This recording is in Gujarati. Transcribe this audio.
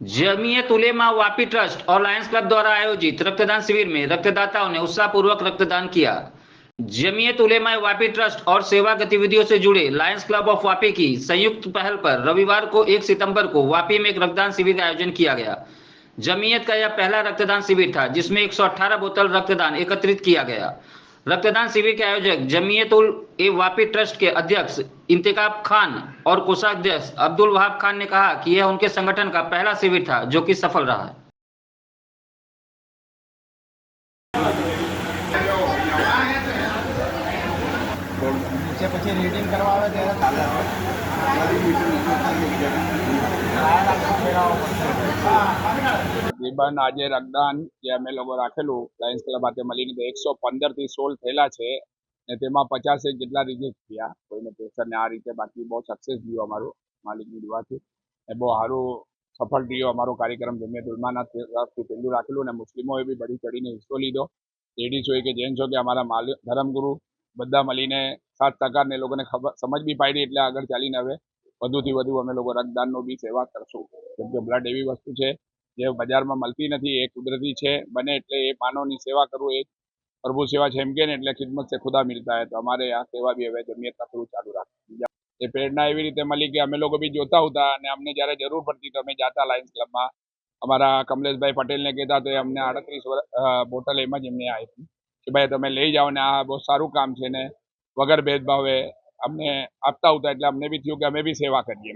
जमीयत उलेमा वापी ट्रस्ट और लायंस क्लब द्वारा आयोजित रक्तदान शिविर में रक्तदाताओं ने उत्साहपूर्वक रक्तदान किया। जमीयत उलेमा वापी ट्रस्ट और सेवा गतिविधियों से जुड़े लायंस क्लब ऑफ वापी की संयुक्त पहल पर रविवार को 1 सितंबर को वापी में एक रक्तदान शिविर का आयोजन किया गया। जमीयत का यह पहला रक्तदान शिविर था जिसमें 118 बोतल रक्तदान एकत्रित किया गया। रक्तदान शिविर के आयोजक जमीयत उल ए वापी ट्रस्ट के अध्यक्ष इंतखाब खान और कोषाध्यक्ष अब्दुल वहाब खान ने कहा कि यह उनके संगठन का पहला शिविर था जो कि सफल रहा है। તકરીબન આજે રક્તદાન જે અમે લોકો રાખેલું લાયન્સ ક્લબ ખાતે મળીને 115 થી 16 થયેલા છે ને તેમાં 50 જેટલા રિજેક્ટ થયા કોઈને પ્રેશર ને આ રીતે બાકી બહુ સક્સેસ ગયું અમારું માલિકની દુઆથી ને બહુ સારું સફળ રહ્યો અમારો કાર્યક્રમ જમીયત ઉલમાના તરફથી પહેલું રાખેલું ને મુસ્લિમોએ બી બધી ચડીને હિસ્સો લીધો લેડીઝ હોય કે જેન્ટ્સ હોય કે અમારા ધર્મગુરુ બધા મળીને સાથ સહકાર ને લોકોને ખબર સમજ બી પાડી એટલે આગળ ચાલીને હવે વધુથી વધુ અમે લોકો રક્તદાનનો બી સેવા કરશું કેમ કે બ્લડ એવી વસ્તુ છે જે બજારમાં મળતી નથી એ કુદરતી છે બને એટલે એ માનવની સેવા કરવું એ પ્રભુ સેવા છે એમ કે ને એટલે ખિદમત से खुदा मिलता है तो અમારે આ સેવા બી હવે જમીયતના થ્રુ ચાલુ રાખી એ પ્રેરણા એવી રીતે મળી કે અમે લોકો બી જોતા હતા અને અમને જ્યારે જરૂર પડતી તો અમે જાતા લાયન્સ ક્લબમાં અમારા કમલેશભાઈ પટેલને કહેતા તો અમને 38 બોટલ એમ જ એમને આપી કે ભાઈ તમે લઈ જાઓ ને આ બહુ સારું કામ છે ને વગર ભેદભાવે અમને આપતા હતા એટલે અમને બી થયું કે અમે બી સેવા કરીએ।